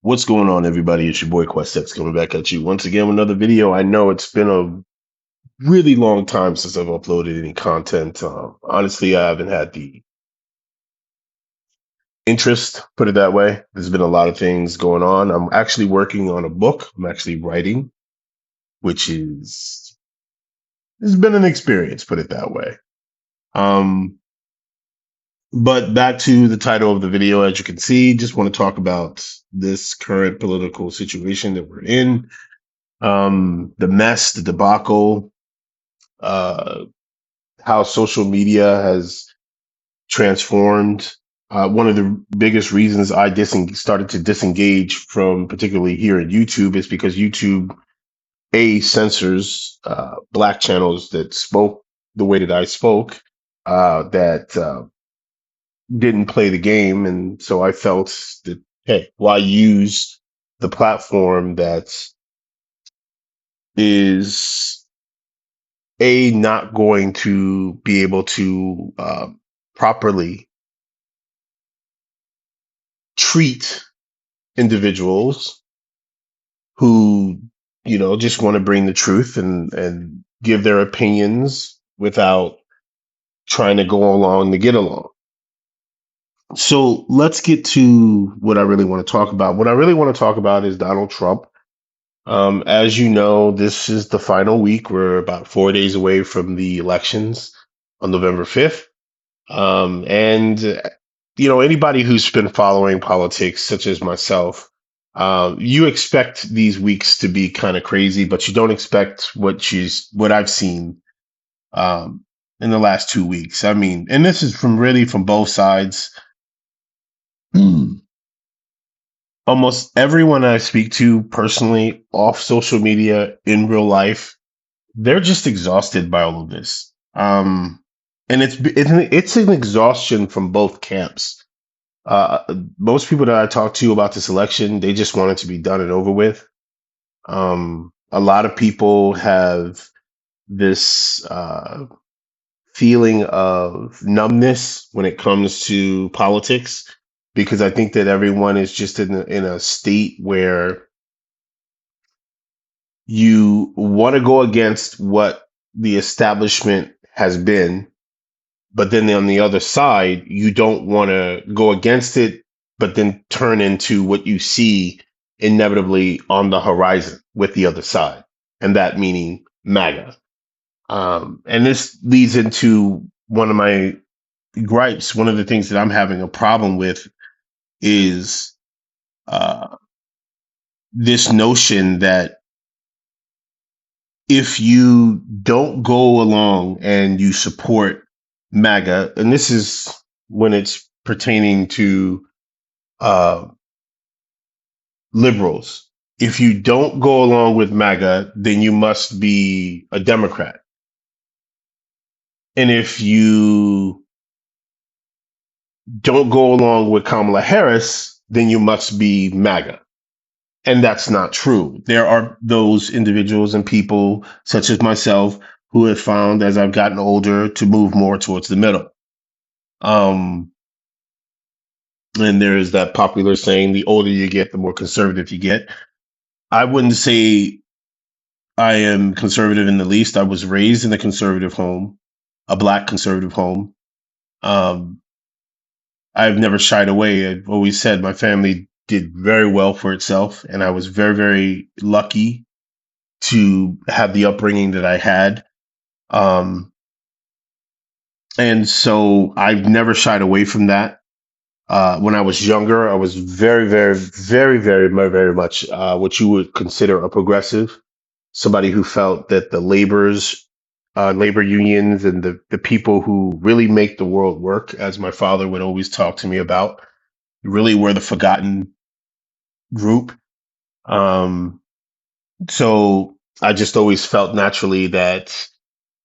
What's going on, everybody? It's your boy Questex coming back at you once again with another video. I know it's been a really long time since I've uploaded any content. Honestly, I haven't had the interest, put it that way. There's been a lot of things going on. I'm actually working on a book. I'm actually writing, which is has been an experience, put it that way. Um, but back to the title of the video, as you can see, just want to talk about this current political situation that we're in. The mess, the debacle, uh, how social media has transformed. One of the biggest reasons I started to disengage from, particularly here at YouTube, is because YouTube censors black channels that spoke the way that I spoke, that didn't play the game, and so I felt that, hey, why use the platform that is not going to be able to properly treat individuals who, just want to bring the truth and give their opinions without trying to go along to get along. So let's get to what I really want to talk about. What I really want to talk about is Donald Trump. As you know, this is the final week. We're about 4 days away from the elections on November 5th. And anybody who's been following politics, such as myself, you expect these weeks to be kind of crazy, but you don't expect what I've seen in the last 2 weeks. I mean, and this is from both sides. Almost everyone I speak to personally, off social media, in real life, they're just exhausted by all of this. And it's an exhaustion from both camps. Uh, Most people that I talk to about this election, they just want it to be done and over with. A lot of people have this feeling of numbness when it comes to politics, because I think that everyone is just in a state where you want to go against what the establishment has been, but then on the other side, you don't want to go against it, but then turn into what you see inevitably on the horizon with the other side, and that meaning MAGA. And this leads into one of my gripes. One of the things that I'm having a problem with is uh, this notion that if you don't go along and you support MAGA, and this is when it's pertaining to uh, liberals, if you don't go along with MAGA, then you must be a Democrat. And if you don't go along with Kamala Harris, then you must be MAGA. And that's not true. There are those individuals and people, such as myself, who have found, as I've gotten older, to move more towards the middle. Um, and there is that popular saying, the older you get, the more conservative you get. I wouldn't say I am conservative in the least. I was raised in a conservative home, a black conservative home. Um, I've never shied away. I've always said my family did very well for itself, and I was very, very lucky to have the upbringing that I had. Um, and so I've never shied away from that. When I was younger, I was very, very, very, very, very, very much what you would consider a progressive, somebody who felt that the labor unions and the people who really make the world work, as my father would always talk to me about, really were the forgotten group. Um, so I just always felt naturally that,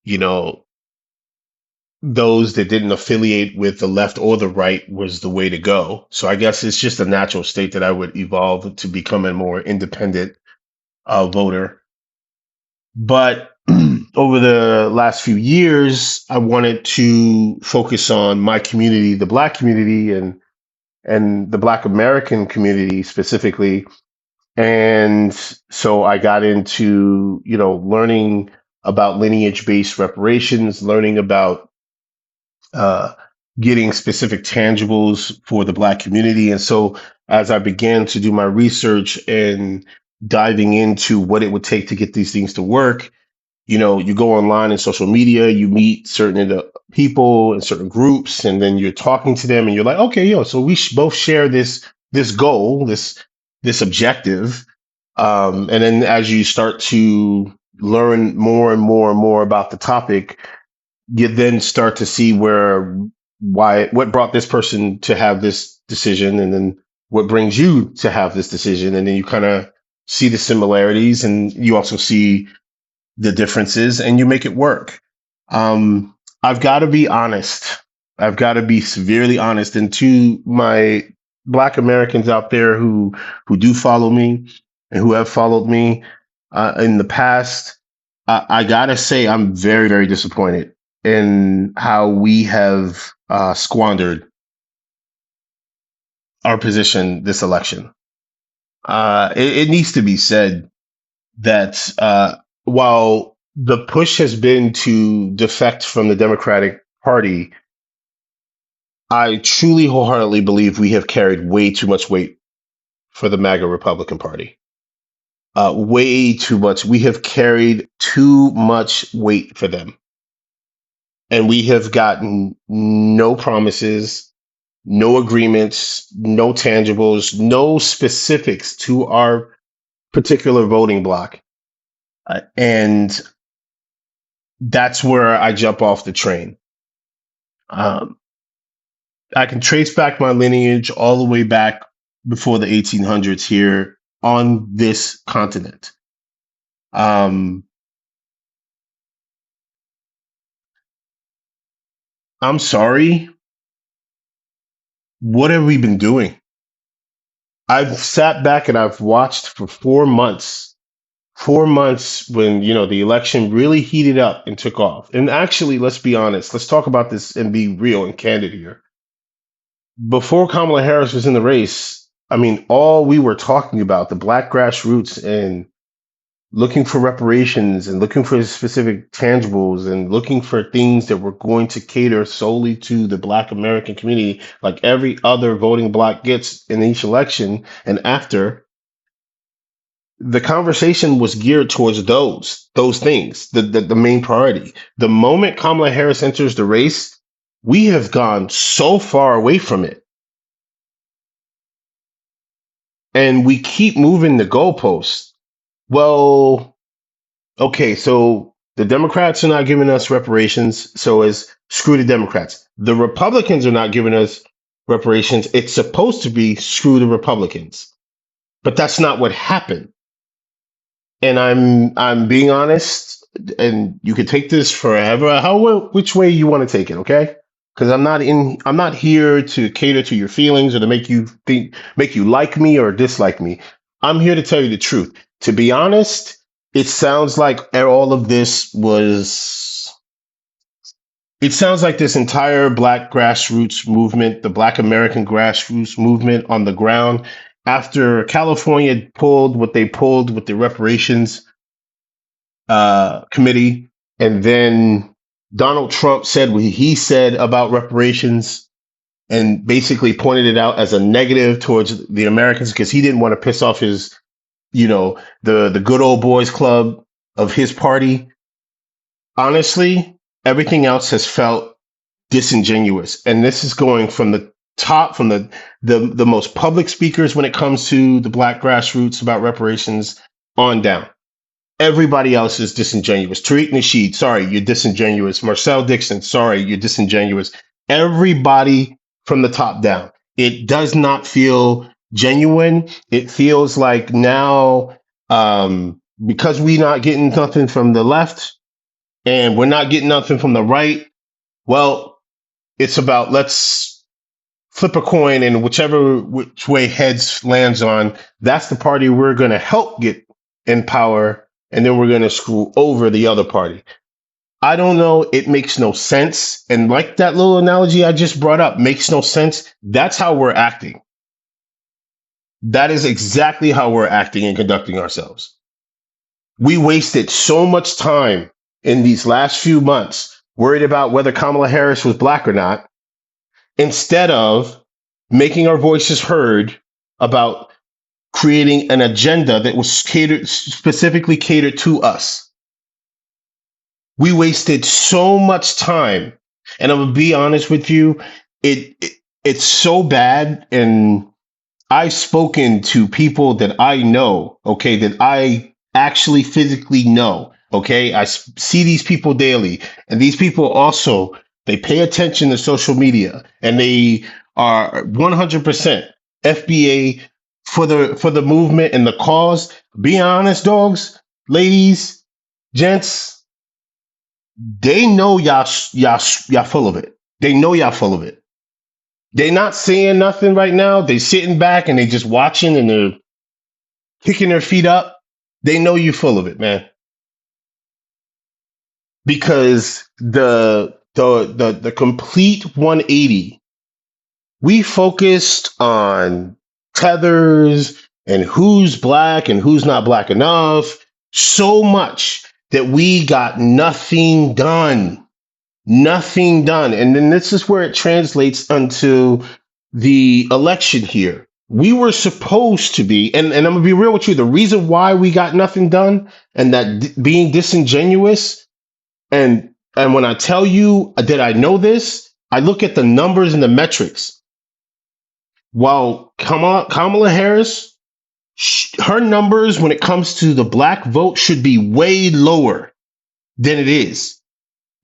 you know, those that didn't affiliate with the left or the right was the way to go. So I guess it's just a natural state that I would evolve to become a more independent voter. But over the last few years, I wanted to focus on my community, the Black community, and the Black American community specifically. And so I got into, learning about lineage based reparations, learning about uh, getting specific tangibles for the Black community. And so as I began to do my research and diving into what it would take to get these things to work, you go online and social media, you meet certain people in certain groups, and then you're talking to them, and you're like, okay, so we both share this goal, this objective, and then as you start to learn more and more and more about the topic, you then start to see what brought this person to have this decision, and then what brings you to have this decision, and then you kind of see the similarities, and you also see the differences, and you make it work. I've got to be honest. I've got to be severely honest. And to my Black Americans out there who do follow me and who have followed me in the past, I gotta say I'm very, very disappointed in how we have squandered our position this election. It needs to be said that while the push has been to defect from the Democratic Party, I truly wholeheartedly believe we have carried way too much weight for the MAGA Republican Party. Way too much. We have carried too much weight for them. And we have gotten no promises, no agreements, no tangibles, no specifics to our particular voting block. And that's where I jump off the train. Um, I can trace back my lineage all the way back before the 1800s here on this continent. I'm sorry. What have we been doing? I've sat back and I've watched for 4 months. 4 months when the election really heated up and took off. And actually, let's be honest. Let's talk about this and be real and candid here. Before Kamala Harris was in the race, I mean, all we were talking about, the Black grassroots and looking for reparations and looking for specific tangibles and looking for things that were going to cater solely to the Black American community, like every other voting bloc gets in each election and after. The conversation was geared towards those things, the main priority. The moment Kamala Harris enters the race, we have gone so far away from it. And we keep moving the goalposts. Well, okay, so the Democrats are not giving us reparations, so as screw the Democrats. The Republicans are not giving us reparations. It's supposed to be screw the Republicans. But that's not what happened. And I'm being honest, and you can take this forever, which way you want to take it, okay? Because I'm not here to cater to your feelings or to make you like me or dislike me. I'm here to tell you the truth. To be honest, it sounds like all of this was. It sounds like this entire Black grassroots movement, the Black American grassroots movement on the ground, after California pulled what they pulled with the reparations committee, and then Donald Trump said what he said about reparations and basically pointed it out as a negative towards the Americans because he didn't want to piss off his, the good old boys club of his party. Honestly, everything else has felt disingenuous. And this is going from the top, from the most public speakers when it comes to the Black grassroots about reparations on down. Everybody else is disingenuous. Tariq Nasheed, sorry, you're disingenuous. Marcel Dixon, sorry, you're disingenuous. Everybody from the top down. It does not feel genuine. It feels like now, because we're not getting nothing from the left and we're not getting nothing from the right, well, it's about let's flip a coin and which way heads lands on, that's the party we're going to help get in power, and then we're going to screw over the other party. I don't know. It makes no sense. And like that little analogy I just brought up makes no sense. That's how we're acting. That is exactly how we're acting and conducting ourselves. We wasted so much time in these last few months worried about whether Kamala Harris was black or not, instead of making our voices heard about creating an agenda that was specifically catered to us. We wasted so much time, and I'm gonna be honest with you, it's so bad. And I've spoken to people that I know, okay, that I actually physically know, okay. See these people daily, and these people also, they pay attention to social media, and they are 100% FBA for the movement and the cause. Be honest, dogs, ladies, gents, they know y'all full of it. They know y'all full of it. They not saying nothing right now. They sitting back and they just watching and they're kicking their feet up. They know you full of it, man. Because the complete 180, we focused on tethers and who's black and who's not black enough so much that we got nothing done. Nothing done. And then this is where it translates onto the election here. We were supposed to be, and I'm gonna be real with you, the reason why we got nothing done and that being disingenuous, and when I tell you that I know this, I look at the numbers and the metrics. While Kamala Harris, her numbers when it comes to the black vote should be way lower than it is.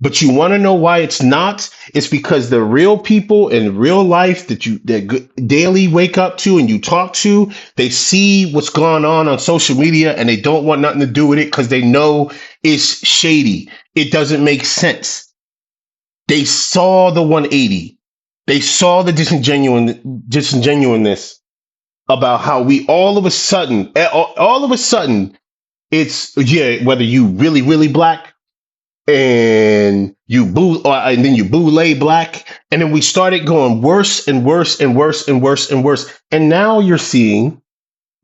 But you want to know why it's not? It's because the real people in real life that daily wake up to and you talk to, they see what's going on social media and they don't want nothing to do with it because they know it's shady. It doesn't make sense. They saw the 180. They saw the disingenuousness about how we all of a sudden, it's, yeah, whether you really, really black and and then you boule black, and then we started going worse and worse and worse and worse and worse, and now you're seeing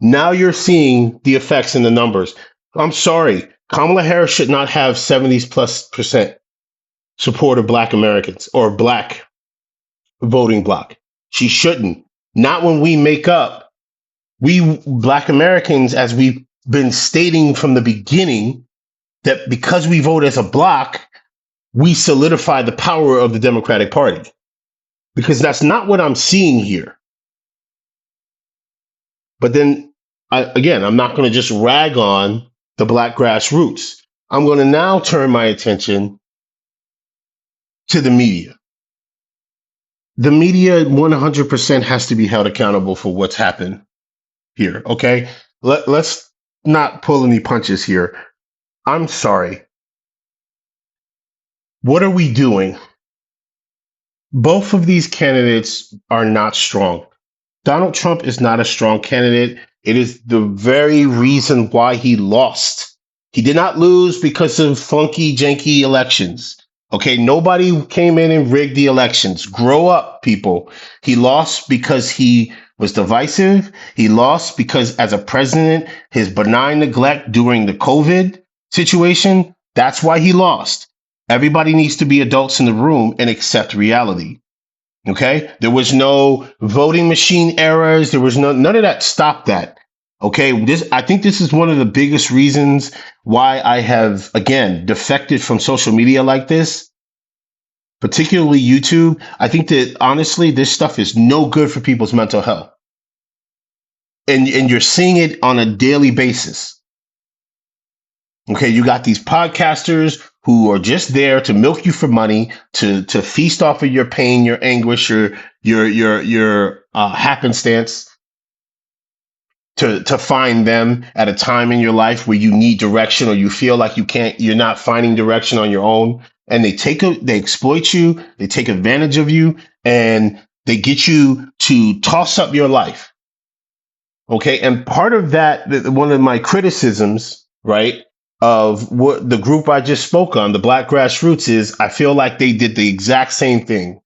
the effects in the numbers. I'm sorry, Kamala Harris should not have 70+% support of black Americans or black voting bloc. She shouldn't. Not when we make up, we black Americans, as we've been stating from the beginning, that because we vote as a bloc, we solidify the power of the Democratic Party. Because that's not what I'm seeing here. But then, I'm not going to just rag on the black grassroots. I'm going to now turn my attention to the media. The media 100% has to be held accountable for what's happened here, okay? Let's not pull any punches here. I'm sorry. What are we doing? Both of these candidates are not strong. Donald Trump is not a strong candidate. It is the very reason why he lost. He did not lose because of funky, janky elections. Okay, nobody came in and rigged the elections. Grow up, people. He lost because he was divisive. He lost because, as a president, his benign neglect during the COVID situation, that's why he lost. Everybody needs to be adults in the room and accept reality. Okay, there was no voting machine errors. There was none of that. Stop that. Okay, I think this is one of the biggest reasons why I have, again, defected from social media like this, particularly YouTube. I think that honestly, this stuff is no good for people's mental health, and you're seeing it on a daily basis. Okay, you got these podcasters who are just there to milk you for money, to feast off of your pain, your anguish, your happenstance, to find them at a time in your life where you need direction or you feel like you're not finding direction on your own, and they exploit you, they take advantage of you, and they get you to toss up your life. Okay, and part of that, one of my criticisms, right, of what the group I just spoke on, the Black Grassroots, is I feel like they did the exact same thing.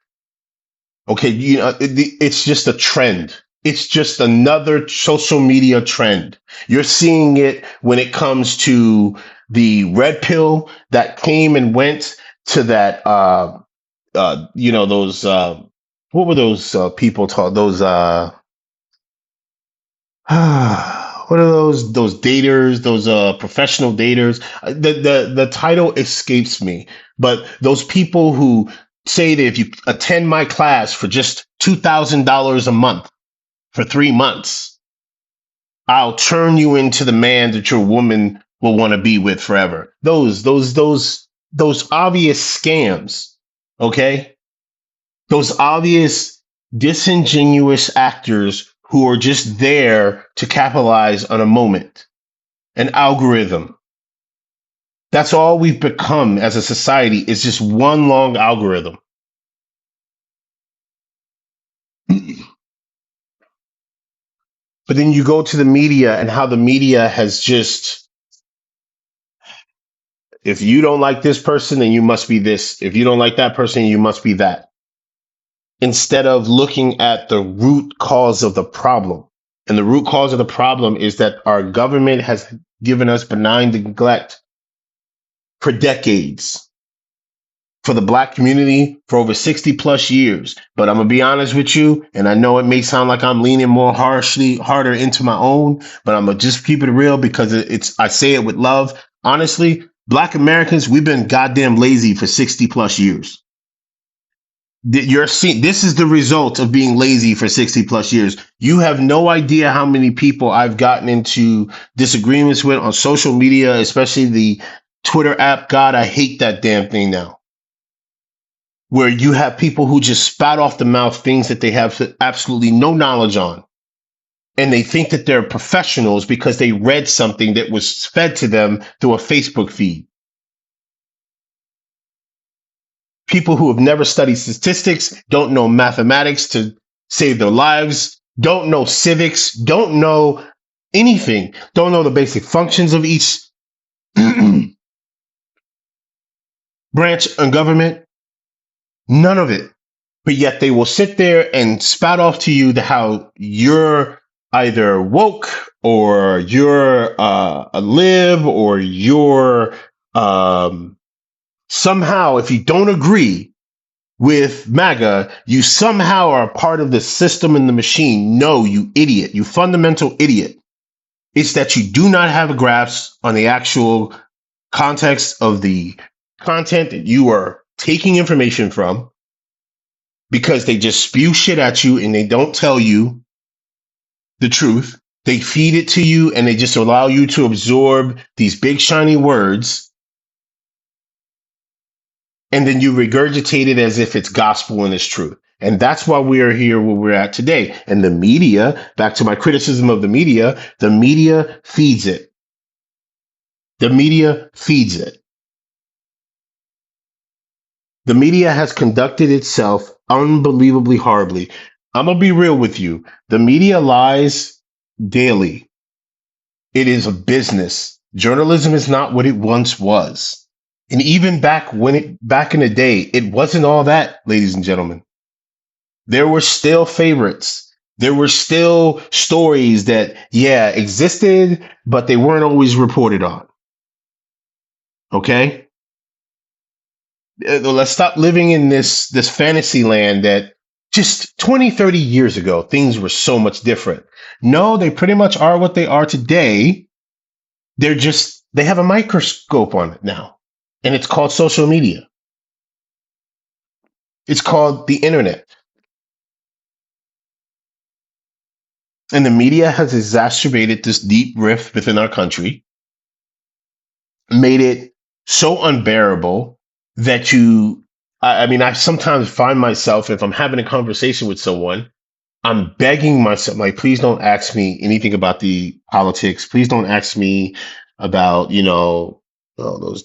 Okay, it's just a trend. It's just another social media trend. You're seeing it when it comes to the red pill that came and went to that those what were those people called? Those what are those daters, those professional daters? The title escapes me, but those people who say that if you attend my class for just $2,000 a month for 3 months, I'll turn you into the man that your woman will want to be with forever. Those obvious scams, okay? Those obvious disingenuous actors who are just there to capitalize on a moment, an algorithm. That's all we've become as a society, is just one long algorithm. But then you go to the media and how the media has just, if you don't like this person, then you must be this. If you don't like that person, you must be that. Instead of looking at the root cause of the problem. And the root cause of the problem is that our government has given us benign neglect for decades, for the black community for over 60 plus years. But I'm gonna be honest with you, and I know it may sound like I'm leaning more harder into my own, but I'm gonna just keep it real because I say it with love. Honestly, black Americans, we've been goddamn lazy for 60 plus years. You're seeing, this is the result of being lazy for 60 plus years. You have no idea how many people I've gotten into disagreements with on social media, especially the Twitter app. God, I hate that damn thing now, where you have people who just spout off the mouth things that they have absolutely no knowledge on. And they think that they're professionals because they read something that was fed to them through a Facebook feed. People who have never studied statistics, don't know mathematics to save their lives, don't know civics, don't know anything, don't know the basic functions of each branch of government, none of it. But yet they will sit there and spout off to you how you're either woke or you're a lib or you're somehow, if you don't agree with MAGA, you somehow are a part of the system and the machine. No, you idiot, you fundamental idiot. It's that you do not have a grasp on the actual context of the content that you are taking information from, because they just spew shit at you and they don't tell you the truth. They feed it to you and they just allow you to absorb these big shiny words, and then you regurgitate it as if it's gospel and it's truth. And that's why we are here where we're at today. And the media, back to my criticism of the media feeds it. The media feeds it. The media has conducted itself unbelievably horribly. I'm going to be real with you. The media lies daily. It is a business. Journalism is not what it once was. And even back in the day, it wasn't all that, ladies and gentlemen. There were still favorites. There were still stories that, yeah, existed, but they weren't always reported on. Okay? Let's stop living in this fantasy land that just 20, 30 years ago, things were so much different. No, they pretty much are what they are today. They have a microscope on it now, and it's called social media. It's called the internet. And the media has exacerbated this deep rift within our country, made it so unbearable that I mean, I sometimes find myself, if I'm having a conversation with someone, I'm begging myself, like, please don't ask me anything about the politics. Please don't ask me about, those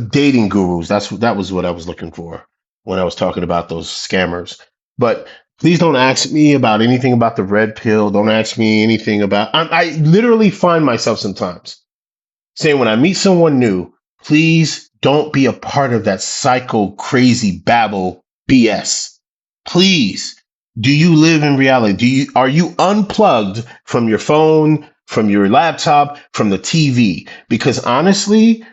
dating gurus. That was what I was looking for when I was talking about those scammers. But please don't ask me about anything about the red pill. Don't ask me anything about. I literally find myself sometimes saying when I meet someone new, please don't be a part of that psycho crazy babble BS. Please. Do you live in reality? Are you unplugged from your phone, from your laptop, from the TV? Because honestly,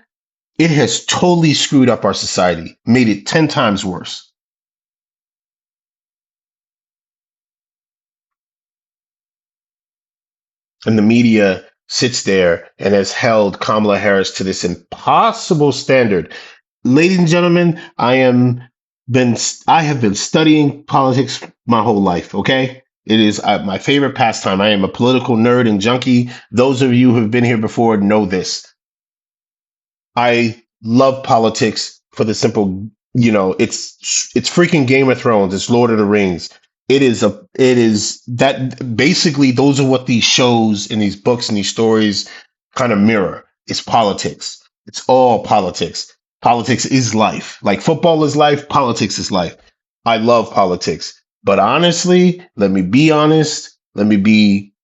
it has totally screwed up our society, made it 10 times worse. And the media sits there and has held Kamala Harris to this impossible standard. Ladies and gentlemen, been I have been studying politics my whole life. Okay, it is my favorite pastime. I am a political nerd and junkie. Those of you who have been here before know this. I love politics for the simple, it's freaking Game of Thrones. It's Lord of the Rings. It is that basically those are what these shows and these books and these stories kind of mirror. It's politics. It's all politics. Politics is life. Like football is life, politics is life. I love politics. But honestly, let me be honest. Let me be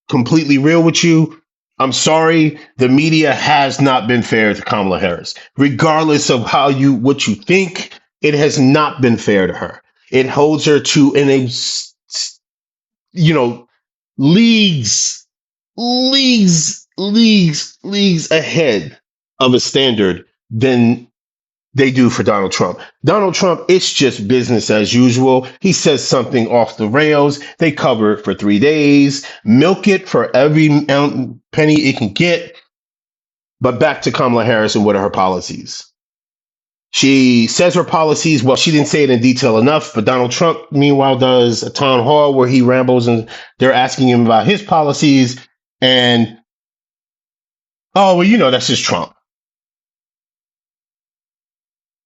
completely real with you. I'm sorry, the media has not been fair to Kamala Harris. Regardless of what you think, it has not been fair to her. It holds her to you know, leagues, leagues ahead of a standard than they do for Donald Trump. Donald Trump, it's just business as usual. He says something off the rails. They cover it for 3 days, milk it for every penny it can get. But back to Kamala Harris and what are her policies? She says her policies, well, she didn't say it in detail enough, but Donald Trump, meanwhile, does a town hall where he rambles and they're asking him about his policies. And, oh, well, that's just Trump.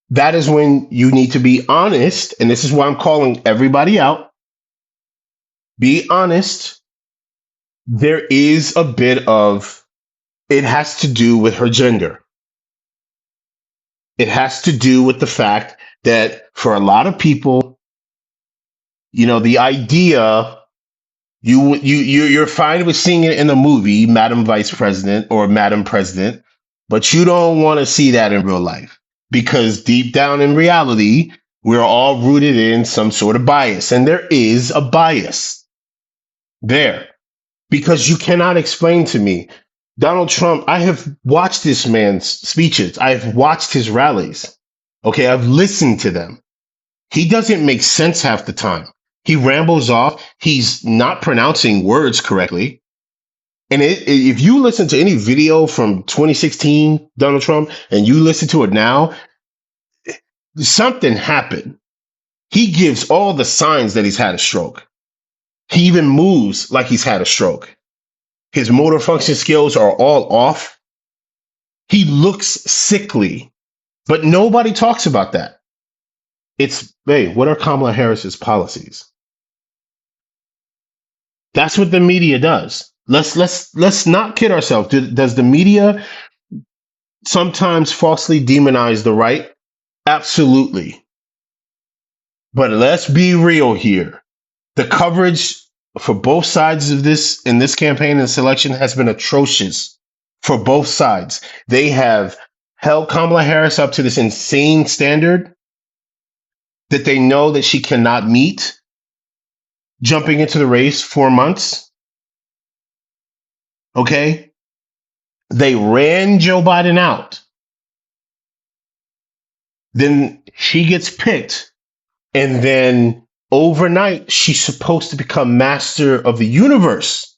That is when you need to be honest. And this is why I'm calling everybody out. Be honest. There is a bit of, it has to do with her gender. It has to do with the fact that for a lot of people, the idea you're fine with seeing it in a movie, Madam Vice President or Madam President, but you don't want to see that in real life because deep down in reality, we're all rooted in some sort of bias, and there is a bias there because you cannot explain to me Donald Trump. I have watched this man's speeches. I've watched his rallies. Okay, I've listened to them. He doesn't make sense half the time. He rambles off. He's not pronouncing words correctly. And if you listen to any video from 2016, Donald Trump, and you listen to it now, something happened. He gives all the signs that he's had a stroke. He even moves like he's had a stroke. His motor function skills are all off. He looks sickly, but nobody talks about that. It's, hey, what are Kamala Harris's policies? That's what the media does. Let's not kid ourselves. Does the media sometimes falsely demonize the right? Absolutely. But let's be real here. The coverage for both sides of this in this campaign and selection has been atrocious for both sides. They have held Kamala Harris up to this insane standard that they know that she cannot meet, jumping into the race 4 months. Okay? They ran Joe Biden out. Then she gets picked. And then overnight, she's supposed to become master of the universe.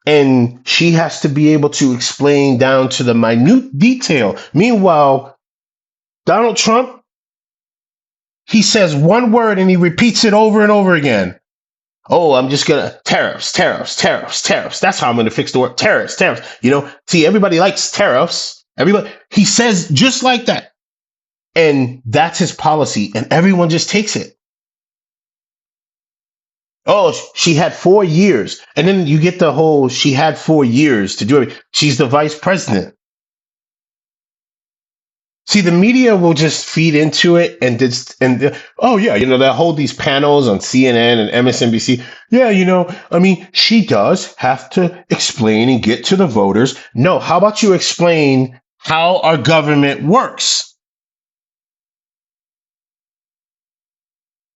And she has to be able to explain down to the minute detail. Meanwhile, Donald Trump, he says one word and he repeats it over and over again. Oh, I'm just going to tariffs. That's how I'm going to fix the word tariffs. See, everybody likes tariffs. He says just like that. And that's his policy. And everyone just takes it. Oh, she had 4 years. And then you get the whole, she had 4 years to do it. She's the vice president. See, the media will just feed into it and oh yeah, they'll hold these panels on CNN and MSNBC. Yeah, I mean, she does have to explain and get to the voters. No, how about you explain how our government works?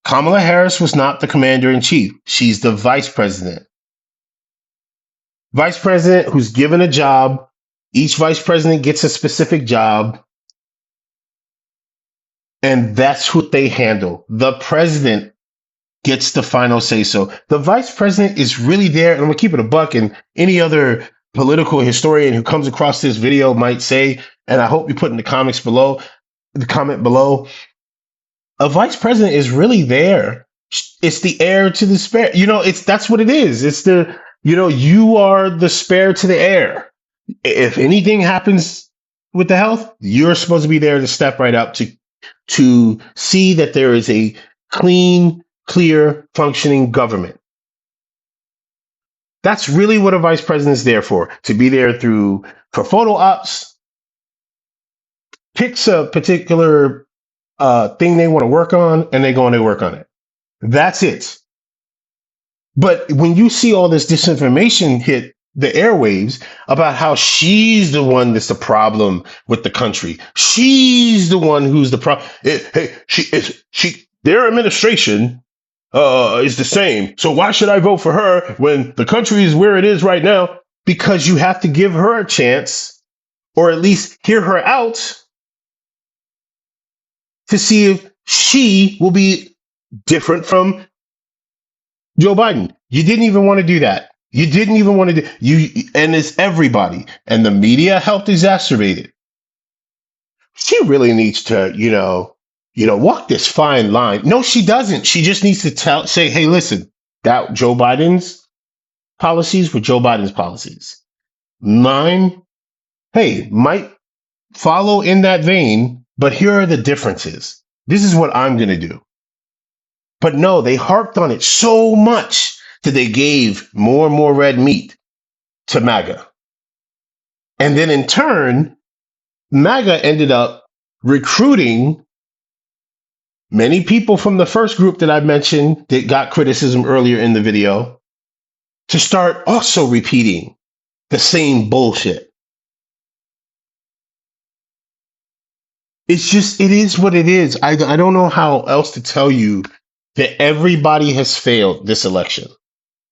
Kamala Harris was not the commander in chief. She's the vice president. Vice president who's given a job. Each vice president gets a specific job, and that's what they handle. The president gets the final say so. The vice president is really there, and I'm gonna keep it a buck, and any other political historian who comes across this video might say, and I hope you put in the comment below, a vice president is really there. It's the heir to the spare. That's what it is. It's you are the spare to the heir. If anything happens with the health, you're supposed to be there to step right up to see that there is a clean, clear, functioning government. That's really what a vice president is there for, to be there for photo ops, picks a particular thing they want to work on, and they go and they work on it. That's it. But when you see all this disinformation hit the airwaves about how she's the one that's the problem with the country, she's the one who's the problem. Hey, their administration is the same. So why should I vote for her when the country is where it is right now? Because you have to give her a chance, or at least hear her out, to see if she will be different from Joe Biden. You didn't even want to do that. You didn't even want to do and it's everybody. And the media helped exacerbate it. She really needs to, walk this fine line. No, she doesn't. She just needs to say, hey, listen, that Joe Biden's policies were Joe Biden's policies. Mine, hey, might follow in that vein, but here are the differences. This is what I'm going to do. But no, they harped on it so much that they gave more and more red meat to MAGA. And then in turn, MAGA ended up recruiting many people from the first group that I mentioned that got criticism earlier in the video to start also repeating the same bullshit. It is what it is. I don't know how else to tell you that everybody has failed this election.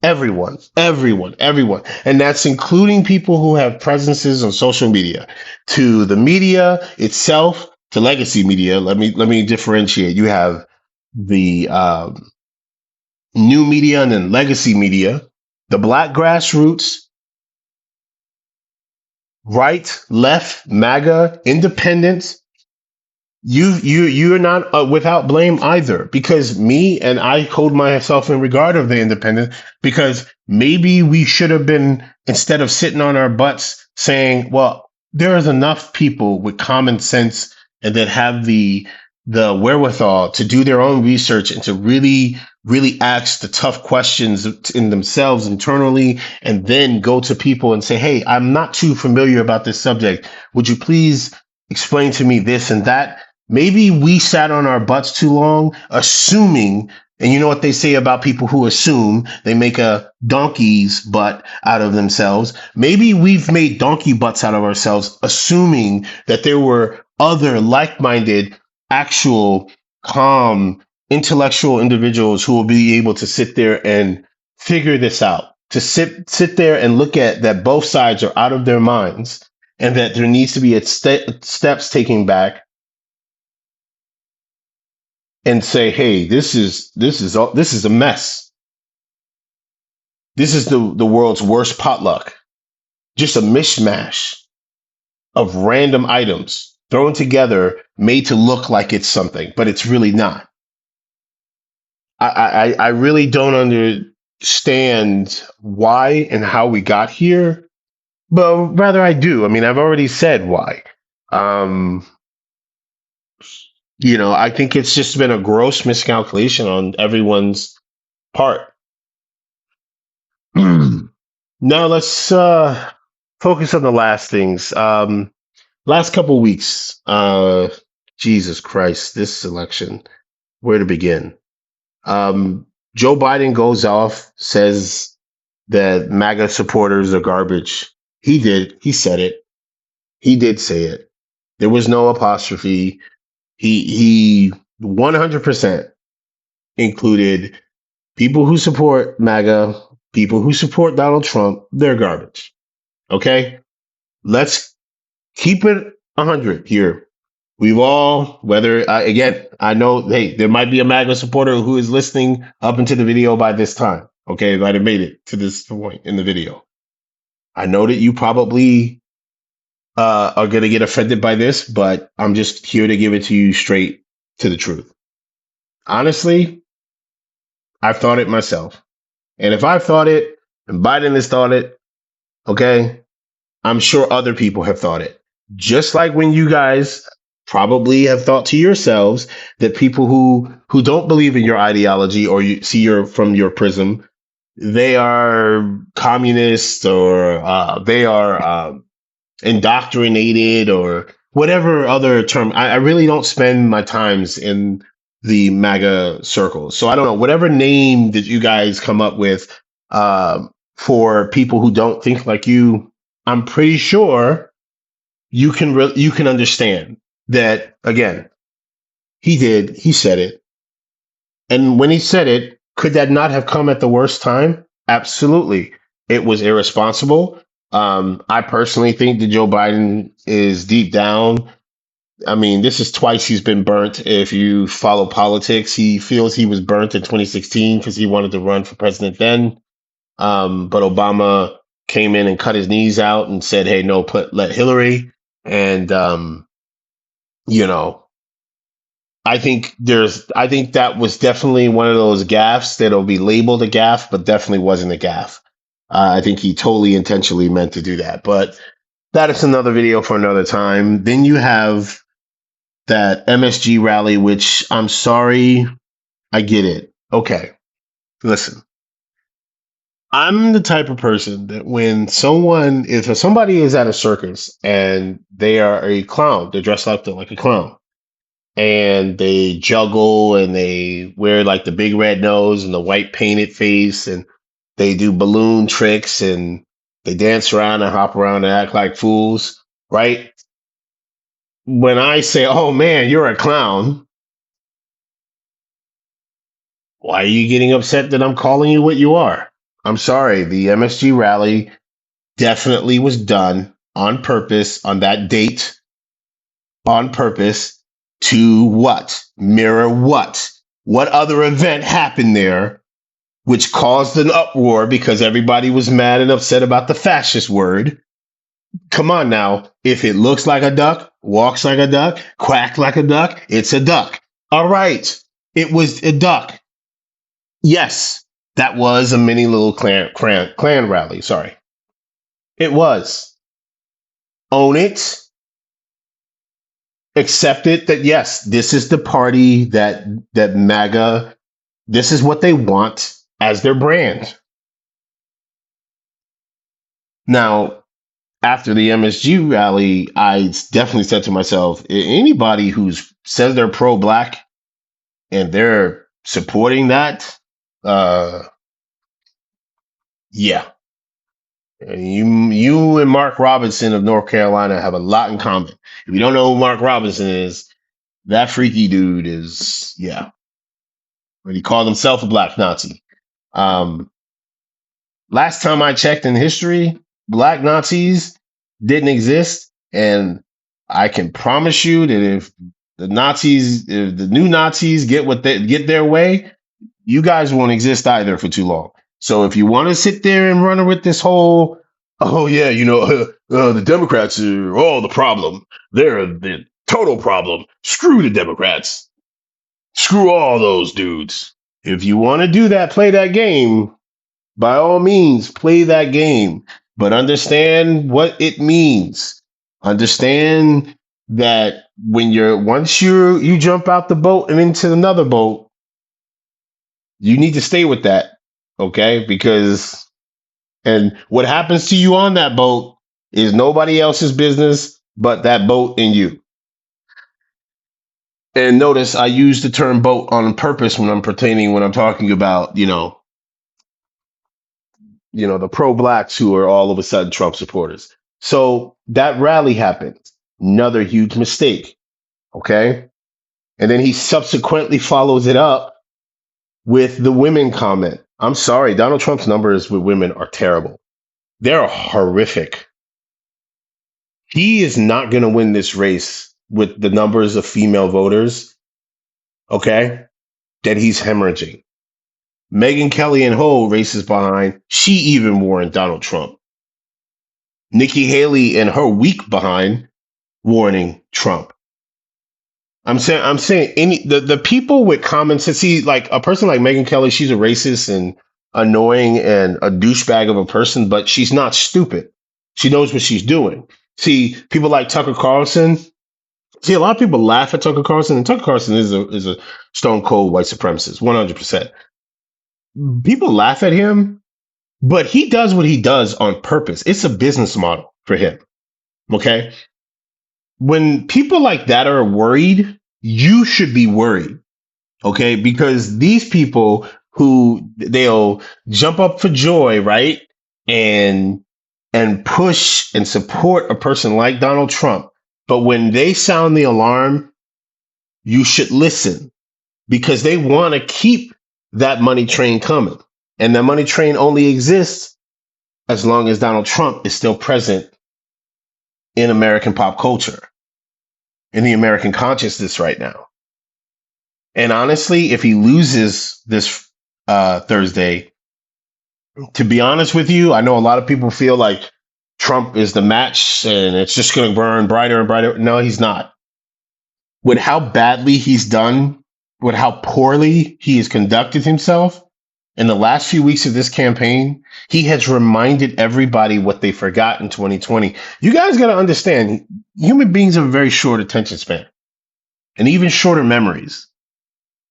Everyone. And that's including people who have presences on social media, to the media itself, to legacy media. Let me differentiate. You have the new media and then legacy media, the black grassroots, right, left, MAGA, independents. You're not without blame either, because I hold myself in regard of the independent, because maybe we should have been, instead of sitting on our butts saying, well, there is enough people with common sense and that have the wherewithal to do their own research and to really ask the tough questions in themselves internally, and then go to people and say, hey, I'm not too familiar about this subject. Would you please explain to me this and that? Maybe we sat on our butts too long, assuming, and you know what they say about people who assume, they make a donkey's butt out of themselves. Maybe we've made donkey butts out of ourselves, assuming that there were other like-minded, actual, calm, intellectual individuals who will be able to sit there and figure this out, to sit there and look at that both sides are out of their minds, and that there needs to be steps taken back, and say, hey, this is a mess. This is the world's worst potluck. Just a mishmash of random items thrown together, made to look like it's something, but it's really not. I really don't understand why and how we got here, but rather I do. I mean, I've already said why. I think it's just been a gross miscalculation on everyone's part. Now let's focus on the last things. Last couple weeks, Jesus Christ, this election, where to begin? Um, Joe Biden goes off, says that MAGA supporters are garbage. He did. He said it. He did say it. There was no apostrophe. He 100% included people who support MAGA, people who support Donald Trump. They're garbage. Okay, let's keep it 100 here. We've all, whether again, I know, hey, there might be a MAGA supporter who is listening up into the video by this time. Okay, might have made it to this point in the video. I know that you probably are going to get offended by this, but I'm just here to give it to you straight to the truth. Honestly, I've thought it myself. And if I've thought it and Biden has thought it, okay, I'm sure other people have thought it. Just like when you guys probably have thought to yourselves that people who don't believe in your ideology or you see your from your prism, they are communists or they are indoctrinated or whatever other term. I really don't spend my times in the MAGA circles. So I don't know, whatever name that you guys come up with for people who don't think like you, I'm pretty sure you can understand that again, he said it. And when he said it, could that not have come at the worst time? Absolutely. It was irresponsible. I personally think that Joe Biden is deep down. I mean, this is twice he's been burnt. If you follow politics, he feels he was burnt in 2016 because he wanted to run for president then. But Obama came in and cut his knees out and said, "Hey, no, let Hillary." And you know, I think that was definitely one of those gaffes that'll be labeled a gaff, but definitely wasn't a gaff. I think he totally intentionally meant to do that, but that is another video for another time. Then you have that MSG rally, which I'm sorry, I get it. Okay, listen, I'm the type of person that if somebody is at a circus and they are a clown, they're dressed up like a clown and they juggle and they wear like the big red nose and the white painted face and they do balloon tricks and they dance around and hop around and act like fools, right? When I say, "Oh man, you're a clown," why are you getting upset that I'm calling you what you are? I'm sorry. The MSG rally definitely was done on purpose on that date, on purpose to what? Mirror what? What other event happened there which caused an uproar because everybody was mad and upset about the fascist word? Come on now. If it looks like a duck, walks like a duck, quacks like a duck, it's a duck. All right. It was a duck. Yes, that was a mini little clan rally. Sorry. It was. Own it. Accept it that yes, this is the party that MAGA, this is what they want as their brand. Now, after the MSG rally, I definitely said to myself, anybody who's says they're pro-black and they're supporting that, uh, yeah, you and Mark Robinson of North Carolina have a lot in common. If you don't know who Mark Robinson is, that freaky dude is, yeah. But he called himself a black Nazi. Um, Last time I checked in history, black Nazis didn't exist, and I can promise you that if the new Nazis get their way, you guys won't exist either for too long. So if you want to sit there and run with this whole, "Oh yeah, the Democrats are all the problem. They're the total problem. Screw the Democrats. Screw all those dudes." If you want to do that, play that game. By all means, play that game, but understand what it means. Understand that once you jump out the boat and into another boat, you need to stay with that, okay? Because and what happens to you on that boat is nobody else's business but that boat in you. And notice I use the term boat on purpose when I'm talking about, the pro blacks who are all of a sudden Trump supporters. So that rally happened. Another huge mistake. Okay. And then he subsequently follows it up with the women comment. I'm sorry, Donald Trump's numbers with women are terrible. They're horrific. He is not going to win this race with the numbers of female voters, okay, that he's hemorrhaging. Megyn Kelly and Ho races behind. She even warned Donald Trump. Nikki Haley and her week behind warning Trump. I'm saying the people with common sense, see, like a person like Megyn Kelly, she's a racist and annoying and a douchebag of a person, but she's not stupid. She knows what she's doing. See, people like Tucker Carlson. See, a lot of people laugh at Tucker Carlson, and Tucker Carlson is a stone cold white supremacist, 100%. People laugh at him, but he does what he does on purpose. It's a business model for him. Okay. When people like that are worried, you should be worried. Okay. Because these people who they'll jump up for joy, right? And push and support a person like Donald Trump. But when they sound the alarm, you should listen because they want to keep that money train coming. And the money train only exists as long as Donald Trump is still present in American pop culture, in the American consciousness right now. And honestly, if he loses this Thursday, to be honest with you, I know a lot of people feel like Trump is the match and it's just going to burn brighter and brighter. No, he's not. With how badly he's done, with how poorly he has conducted himself in the last few weeks of this campaign, he has reminded everybody what they forgot in 2020. You guys got to understand, human beings have a very short attention span and even shorter memories.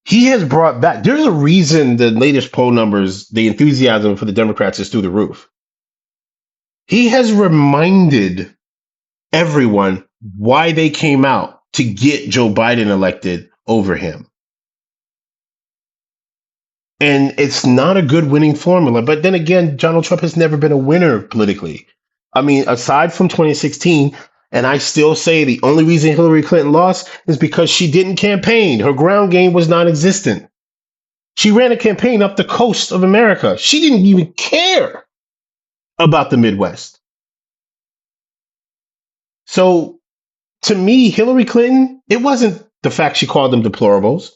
He has brought back, there's a reason the latest poll numbers, the enthusiasm for the Democrats is through the roof. He has reminded everyone why they came out to get Joe Biden elected over him. And it's not a good winning formula. But then again, Donald Trump has never been a winner politically. I mean, aside from 2016, and I still say the only reason Hillary Clinton lost is because she didn't campaign. Her ground game was non existent. She ran a campaign up the coast of America. She didn't even care about the Midwest. So to me, Hillary Clinton, it wasn't the fact she called them deplorables.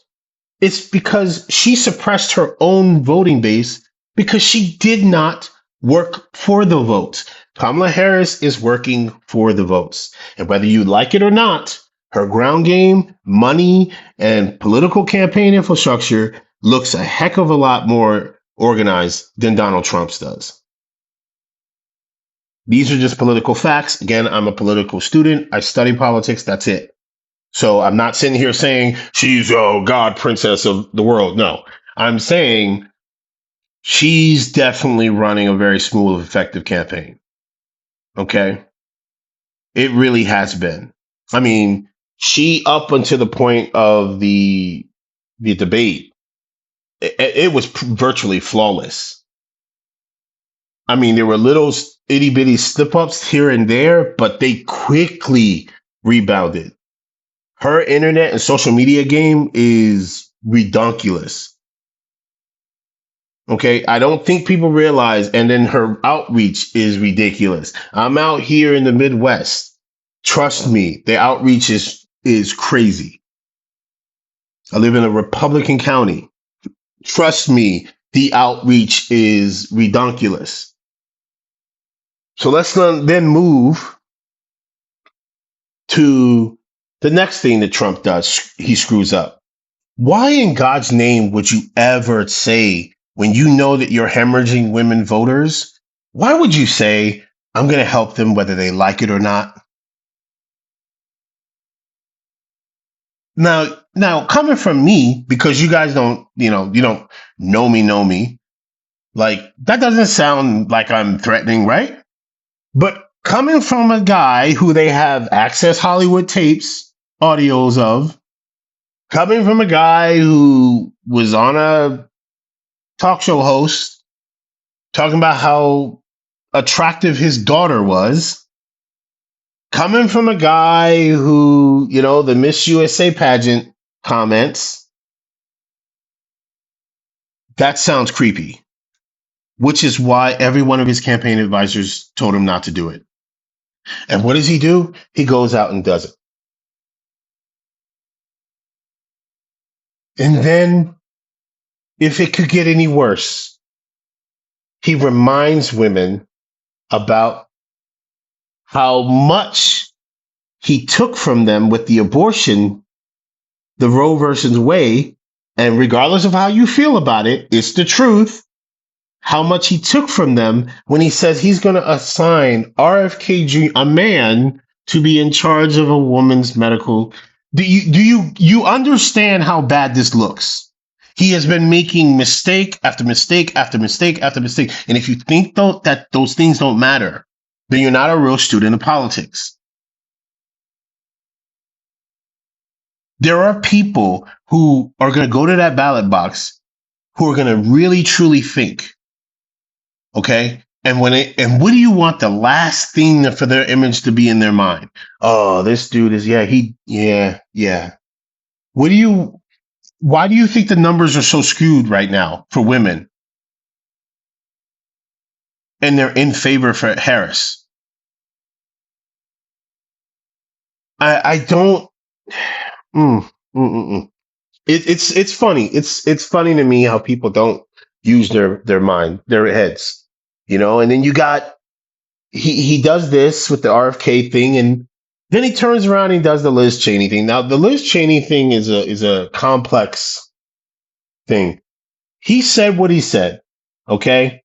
It's because she suppressed her own voting base because she did not work for the votes. Kamala Harris is working for the votes. And whether you like it or not, her ground game, money, and political campaign infrastructure looks a heck of a lot more organized than Donald Trump's does. These are just political facts. Again, I'm a political student. I study politics. That's it. So I'm not sitting here saying she's God princess of the world. No, I'm saying she's definitely running a very smooth, effective campaign. Okay. It really has been. I mean, she up until the point of the debate, it was virtually flawless. I mean, there were little itty bitty slip ups here and there, but they quickly rebounded. Her internet and social media game is redonkulous. Okay, I don't think people realize, and then her outreach is ridiculous. I'm out here in the Midwest. Trust me, the outreach is crazy. I live in a Republican county. Trust me, the outreach is redonkulous. So let's then move to the next thing that Trump does. He screws up. Why in God's name would you ever say, when you know that you're hemorrhaging women voters, why would you say, I'm going to help them whether they like it or not? Now, coming from me, because you guys don't, you don't know me, like that doesn't sound like I'm threatening, right? But Coming from a guy who they have access Hollywood tapes, audios of, coming from a guy who was on a talk show host talking about how attractive his daughter was, coming from a guy who, the Miss USA pageant comments, that sounds creepy, which is why every one of his campaign advisors told him not to do it. And what does he do? He goes out and does it. And then, if it could get any worse, he reminds women about how much he took from them with the abortion, the Roe versus Wade, and regardless of how you feel about it, it's the truth. How much he took from them when he says he's going to assign RFK Jr., a man, to be in charge of a woman's medical. Do you understand how bad this looks? He has been making mistake after mistake after mistake after mistake, and if you think that those things don't matter, then you're not a real student of politics. There are people who are going to go to that ballot box who are going to really truly think. Okay. And what do you want the last thing for their image to be in their mind? Oh, this dude is, yeah. Why do you think the numbers are so skewed right now for women? And they're in favor for Harris. I don't. Mm, mm, mm, mm. It's funny. It's funny to me how people don't use their mind, their heads, And then you got he does this with the RFK thing, and then he turns around and he does the Liz Cheney thing. Now, the Liz Cheney thing is a complex thing. He said what he said, okay?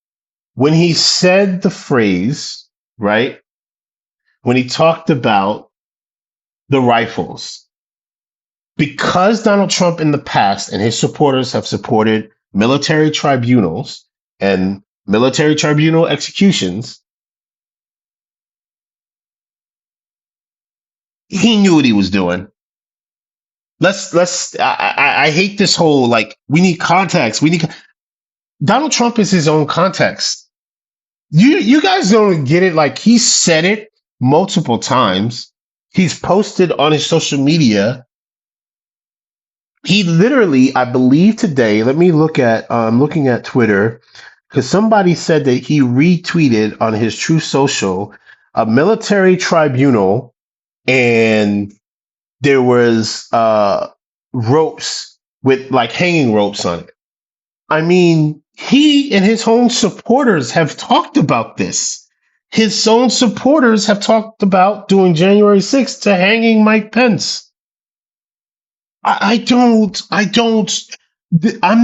When he said the phrase, right? When he talked about the rifles, because Donald Trump in the past and his supporters have supported military tribunals and military tribunal executions, he knew what he was doing. I hate this whole, like, we need context. Donald Trump is his own context. You guys don't get it. Like, he said it multiple times. He's posted on his social media. He literally, I believe today, let me I'm looking at Twitter, because somebody said that he retweeted on his True Social a military tribunal, and there was ropes with, like, hanging ropes on it. I mean, he and his own supporters have talked about this. His own supporters have talked about doing January 6th to hanging Mike Pence. I'm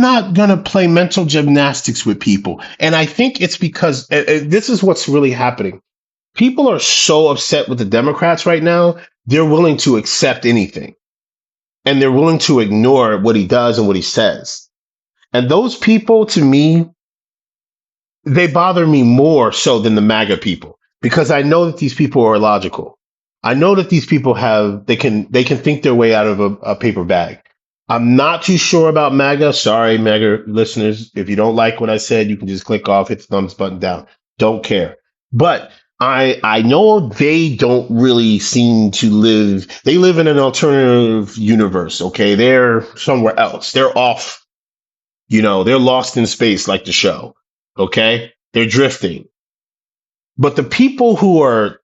not going to play mental gymnastics with people. And I think it's because this is what's really happening. People are so upset with the Democrats right now, they're willing to accept anything. And they're willing to ignore what he does and what he says. And those people, to me, they bother me more so than the MAGA people, because I know that these people are illogical. I know that these people they can think their way out of a paper bag. I'm not too sure about MAGA. Sorry, MAGA listeners. If you don't like what I said, you can just click off, hit the thumbs button down. Don't care. But I know they don't really seem to live. They live in an alternative universe. Okay, they're somewhere else. They're off. They're lost in space, like the show. Okay, they're drifting. But the people who are,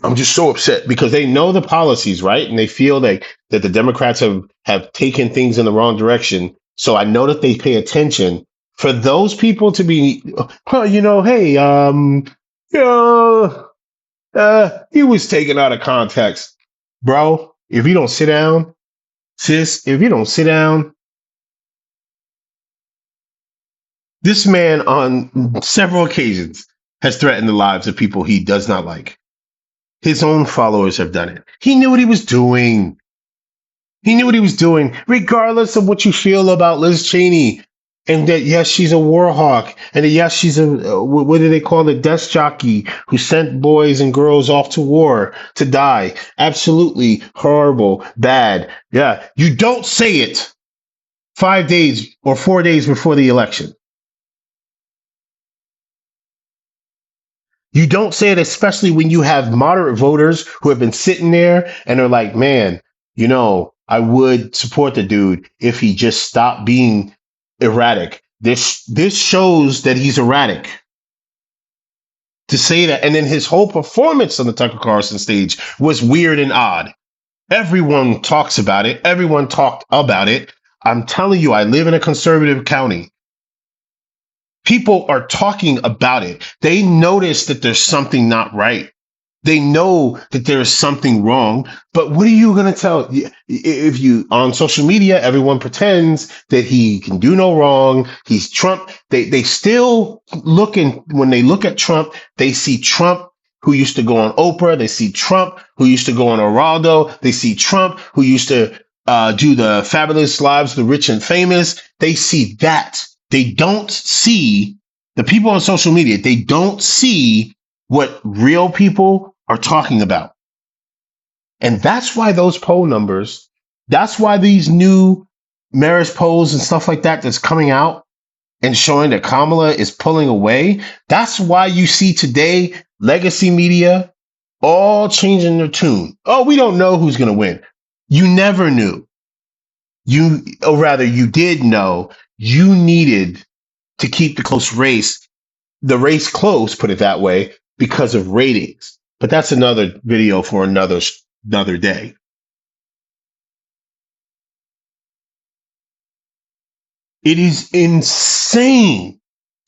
I'm just so upset because they know the policies, right? And they feel that the Democrats have taken things in the wrong direction. So I know that they pay attention. For those people to be, hey, he was taken out of context. Bro, if you don't sit down, sis, if you don't sit down, this man on several occasions has threatened the lives of people he does not like. His own followers have done it. He knew what he was doing. Regardless of what you feel about Liz Cheney. And that yes, she's a war hawk, and that yes, she's a what do they call it, desk jockey who sent boys and girls off to war to die. Absolutely horrible, bad. Yeah, you don't say it 5 days or 4 days before the election. You don't say it, especially when you have moderate voters who have been sitting there and are like, man, I would support the dude if he just stopped being erratic. This shows that he's erratic to say that. And then his whole performance on the Tucker Carlson stage was weird and odd. Everyone talks about it. Everyone talked about it. I'm telling you, I live in a conservative county. People are talking about it. They notice that there's something not right. They know that there is something wrong, but what are you going to tell? If you on social media, everyone pretends that he can do no wrong. He's Trump. They still looking when they look at Trump, they see Trump who used to go on Oprah. They see Trump who used to go on Geraldo. They see Trump who used to do the fabulous lives of the rich and famous. They see that. They don't see the people on social media. They don't see what real people are talking about. And that's why those poll numbers, that's why these new marriage polls and stuff like that that's coming out and showing that Kamala is pulling away. That's why you see today legacy media all changing their tune. Oh, we don't know who's going to win. You never knew. Or rather, you did know. You needed to keep the race close, put it that way, because of ratings. But that's another video for another day. It is insane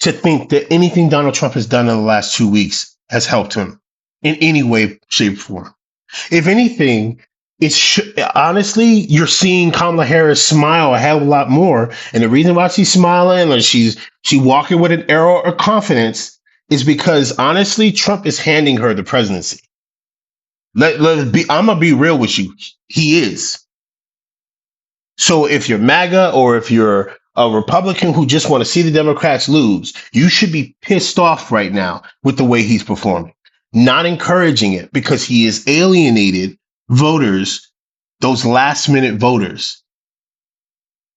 to think that anything Donald Trump has done in the last 2 weeks has helped him in any way, shape, or form. If anything, honestly, you're seeing Kamala Harris smile a hell of a lot more, and the reason why she's smiling or she walking with an air of confidence is because honestly, Trump is handing her the presidency. I'm gonna be real with you. He is. So if you're MAGA or if you're a Republican who just want to see the Democrats lose, you should be pissed off right now with the way he's performing, not encouraging it because he has alienated voters, those last minute voters.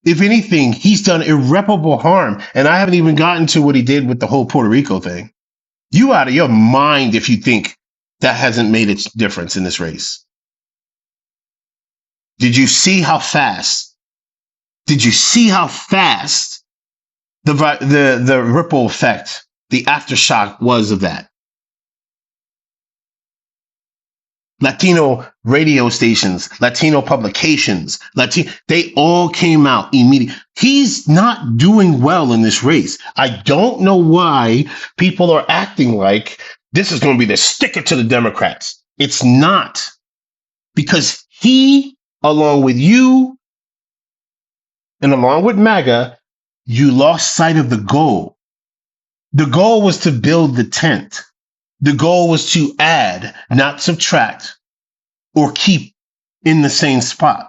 If anything, he's done irreparable harm. And I haven't even gotten to what he did with the whole Puerto Rico thing. You out of your mind if you think that hasn't made its difference in this race. Did you see how fast? Did you see how fast the ripple effect, the aftershock was of that? Latino radio stations, Latino publications, they all came out immediately. He's not doing well in this race. I don't know why people are acting like this is going to be the sticker to the Democrats. It's not, because he, along with you and along with MAGA, you lost sight of the goal. The goal was to build the tent. The goal was to add, not subtract or keep in the same spot.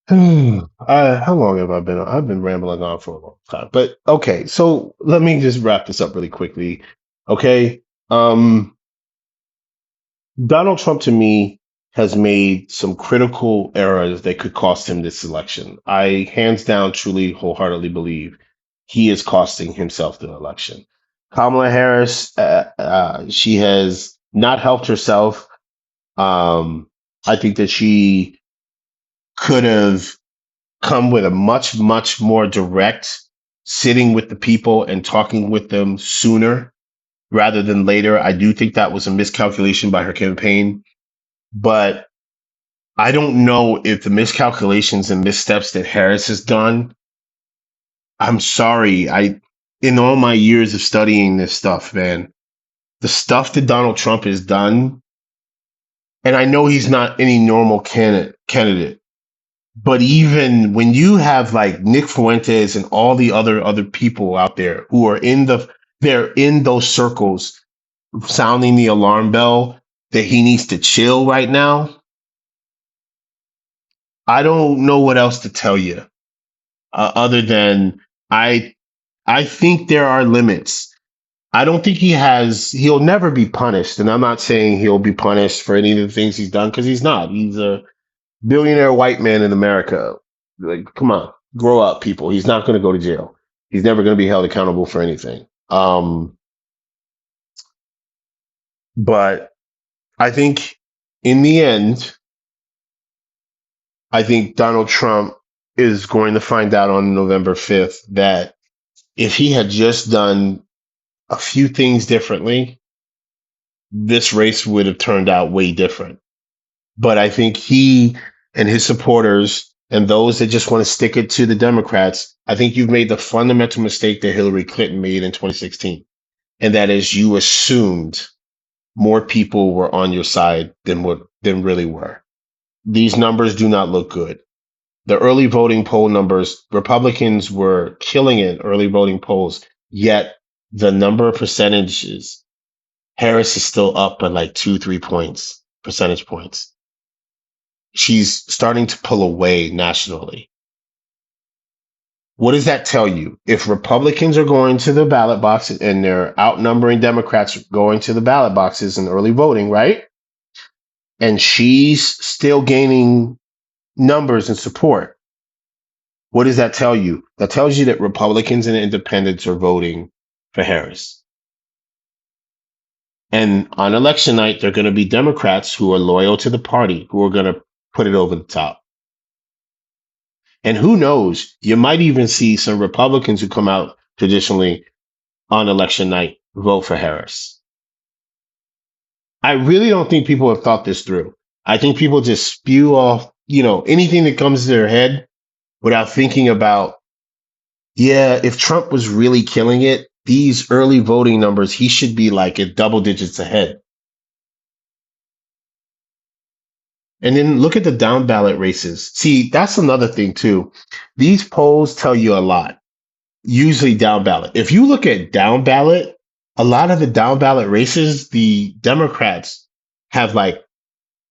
How long have I been on? I've been rambling on for a long time. But okay, so let me just wrap this up really quickly. Okay. Donald Trump to me has made some critical errors that could cost him this election. I hands down, truly, wholeheartedly believe he is costing himself the election. Kamala Harris, she has not helped herself. I think that she could have come with a much, much more direct sitting with the people and talking with them sooner rather than later. I do think that was a miscalculation by her campaign, but I don't know if the miscalculations and missteps that Harris has done. I'm sorry. In all my years of studying this stuff, man, the stuff that Donald Trump has done, and I know he's not any normal candidate, but even when you have like Nick Fuentes and all the other people out there who are they're in those circles sounding the alarm bell that he needs to chill right now. I don't know what else to tell you other than I I think there are limits. I don't think he'll never be punished. And I'm not saying he'll be punished for any of the things he's done because he's not. He's a billionaire white man in America. Like, come on, grow up, people. He's not going to go to jail. He's never going to be held accountable for anything. But I think in the end, I think Donald Trump is going to find out on November 5th that if he had just done a few things differently, this race would have turned out way different. But I think he and his supporters and those that just want to stick it to the Democrats, I think you've made the fundamental mistake that Hillary Clinton made in 2016. And that is you assumed more people were on your side than really were. These numbers do not look good. The early voting poll numbers, Republicans were killing it, early voting polls, yet the number of percentages, Harris is still up by like 2, 3 percentage points. She's starting to pull away nationally. What does that tell you? If Republicans are going to the ballot box and they're outnumbering Democrats going to the ballot boxes in early voting, right? And she's still gaining numbers and support. What does that tell you? That tells you that Republicans and independents are voting for Harris. And on election night, they're going to be Democrats who are loyal to the party, who are going to put it over the top. And who knows, you might even see some Republicans who come out traditionally on election night vote for Harris. I really don't think people have thought this through. I think people just spew off, anything that comes to their head without thinking about, yeah, if Trump was really killing it, these early voting numbers, he should be like at double digits ahead. And then look at the down ballot races. See, that's another thing too. These polls tell you a lot, usually down ballot. If you look at down ballot, a lot of the down ballot races, the Democrats have like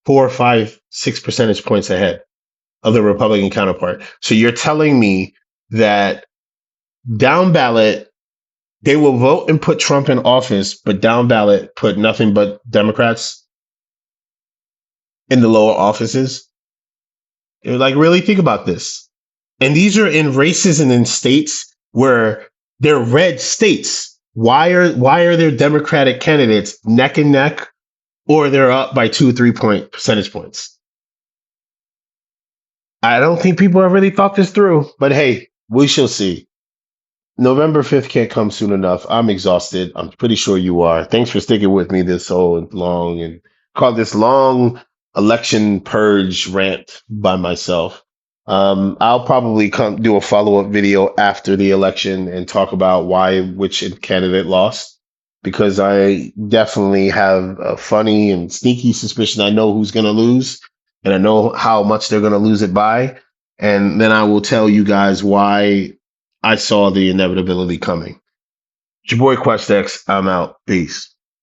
4, 5, 6 percentage points ahead of the Republican counterpart. So you're telling me that down ballot, they will vote and put Trump in office, but down ballot put nothing but Democrats in the lower offices. You're like, really think about this. And these are in races and in states where they're red states. Why are there Democratic candidates neck and neck, or they're up by 2, 3 percentage points? I don't think people have really thought this through, but hey, we shall see. November 5th can't come soon enough. I'm exhausted. I'm pretty sure you are. Thanks for sticking with me this whole long and call this long election purge rant by myself. I'll probably come do a follow-up video after the election and talk about why which candidate lost, because I definitely have a funny and sneaky suspicion I know who's going to lose, and I know how much they're going to lose it by. And then I will tell you guys why I saw the inevitability coming. It's your boy QuestX. I'm out. Peace.